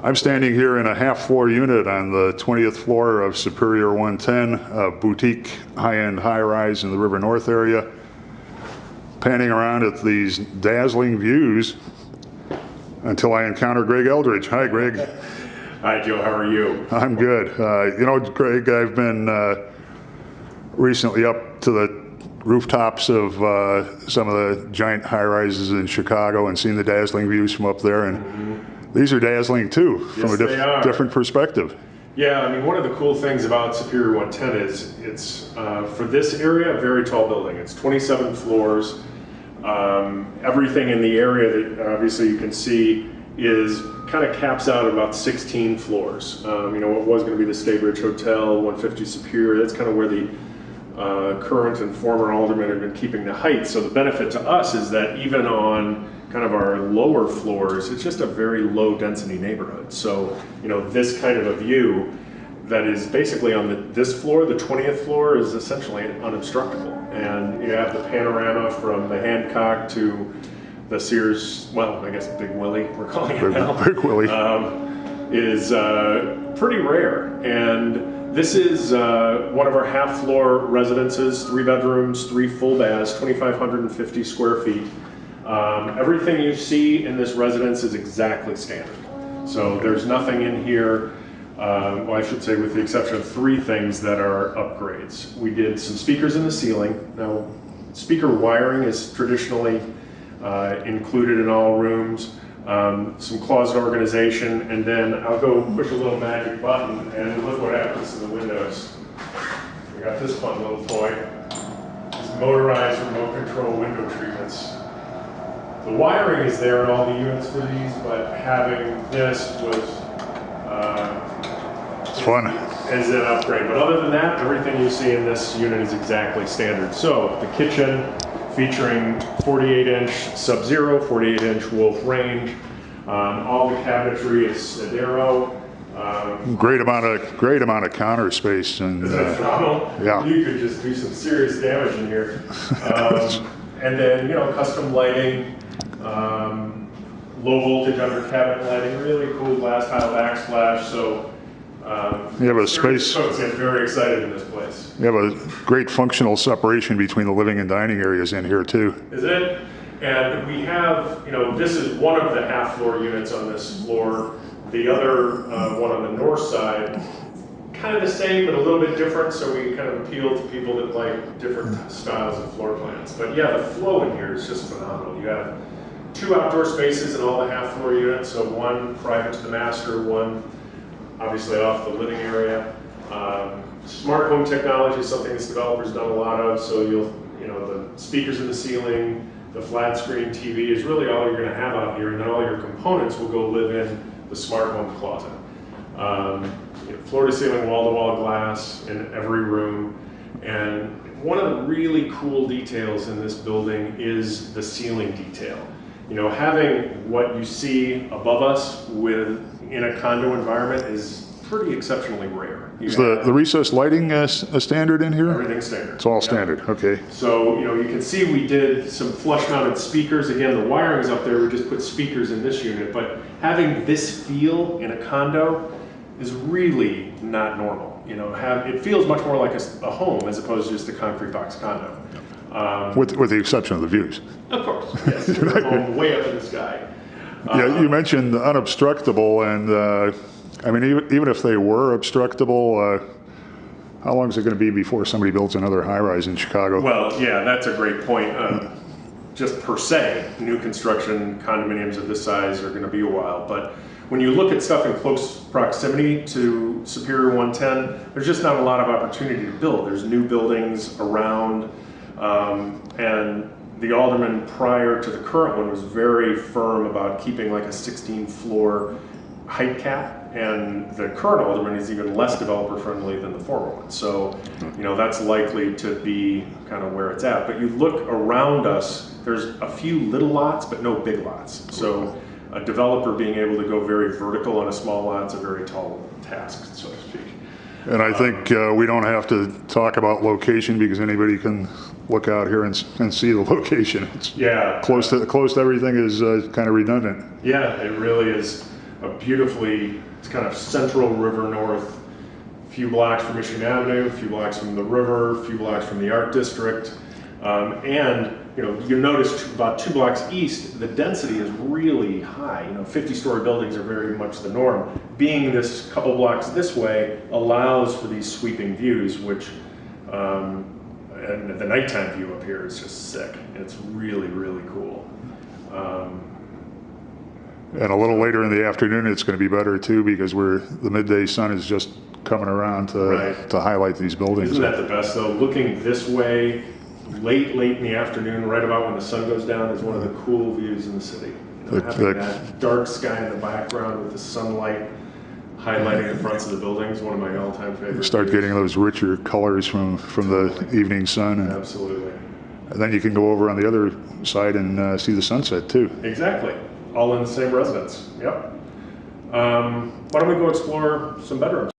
I'm standing here in a half-floor unit on the 20th floor of Superior 110, a boutique high-end high-rise in the River North area. Panning around at these dazzling views until I encounter Greg Eldridge. Hi, Greg. Hi, Joe. How are you? I'm good. You know, Greg, I've been recently up to the rooftops of some of the giant high-rises in Chicago and seen the dazzling views from up there, and these are dazzling too, from a different perspective. Yeah, I mean, one of the cool things about Superior 110 is it's, for this area, a very tall building. It's 27 floors. Everything in the area that obviously you can see is kind of caps out at about 16 floors. You know, what was going to be the Staybridge Hotel, 150 Superior, that's kind of where the current and former aldermen have been keeping the height. So the benefit to us is that even on kind of our lower floors, it's just a very low density neighborhood. So, you know, this kind of a view that is basically on this floor, the 20th floor, is essentially unobstructable. And you have the panorama from the Hancock to the Sears, well, I guess Big Willie, we're calling it now. Big Willie. Is pretty rare. And this is one of our half-floor residences, 3 bedrooms, 3 full baths, 2,550 square feet. Everything you see in this residence is exactly standard. So there's nothing in here, well, I should say with the exception of 3 things that are upgrades. We did some speakers in the ceiling. Now, speaker wiring is traditionally included in all rooms. Some closet organization, and then I'll go push a little magic button and look what happens to the windows. We got this fun little toy. These motorized remote control window treatments. The wiring is there in all the units for these, but having this was it's fun. As an upgrade. But other than that, everything you see in this unit is exactly standard. So the kitchen featuring 48-inch Sub-Zero, 48-inch Wolf range. All the cabinetry is Sodero. Great amount of counter space, and yeah, you could just do some serious damage in here. And then, you know, custom lighting, low voltage under cabinet lighting, really cool glass tile backsplash. So you have a space. Folks get very excited in this place. You have a great functional separation between the living and dining areas in here too. Is it? And we have, you know, this is one of the half-floor units on this floor. The other one on the north side, kind of the same, but a little bit different, so we kind of appeal to people that like different styles of floor plans. But yeah, the flow in here is just phenomenal. You have 2 outdoor spaces in all the half-floor units, so 1 private to the master, 1 obviously off the living area. Smart home technology is something this developer's done a lot of, so you know, the speakers in the ceiling, the flat screen TV is really all you're going to have out here, and then all your components will go live in the smart home closet. You know, floor to ceiling, wall to wall glass in every room. And one of the really cool details in this building is the ceiling detail. You know, having what you see above us in a condo environment is pretty exceptionally rare. Is the recessed lighting a standard in here? Everything's standard. It's all standard, okay. So, you know, you can see we did some flush mounted speakers. Again, the wiring is up there, we just put speakers in this unit, but having this feel in a condo is really not normal. You know, it feels much more like a home as opposed to just a concrete box condo. With the exception of the views. Of course, yes. You're home way up in the sky. Yeah, you mentioned unobstructable, and I mean, even if they were obstructable, how long is it going to be before somebody builds another high-rise in Chicago? Well, yeah, that's a great point. Just per se, new construction condominiums of this size are going to be a while, but when you look at stuff in close proximity to Superior 110, there's just not a lot of opportunity to build. There's new buildings around, and the alderman prior to the current one was very firm about keeping like a 16-floor height cap, and the current alderman is even less developer friendly than the former one. So, you know, that's likely to be kind of where it's at. But you look around us, there's a few little lots, but no big lots. So a developer being able to go very vertical on a small lot is a very tall task, so to speak. And I think we don't have to talk about location because anybody can look out here and see the location. It's close to everything is kind of redundant. Yeah, it really is. a beautifully, it's kind of central river north, a few blocks from Michigan Avenue, a few blocks from the river, a few blocks from the Art District. And you notice about 2 blocks east, the density is really high. 50-story buildings are very much the norm. Being this couple blocks this way allows for these sweeping views, which, and the nighttime view up here is just sick. It's really, really cool. And a little later in the afternoon, it's going to be better too, because the midday sun is just coming around to highlight these buildings. Isn't that the best though? Looking this way, late in the afternoon, right about when the sun goes down, is one of the cool views in the city. Having that dark sky in the background with the sunlight highlighting the fronts of the buildings, one of my all-time favorites. Start views. getting those richer colors from the evening sun. Absolutely. And then you can go over on the other side and see the sunset too. Exactly. All in the same residence. Yep. Why don't we go explore some bedrooms?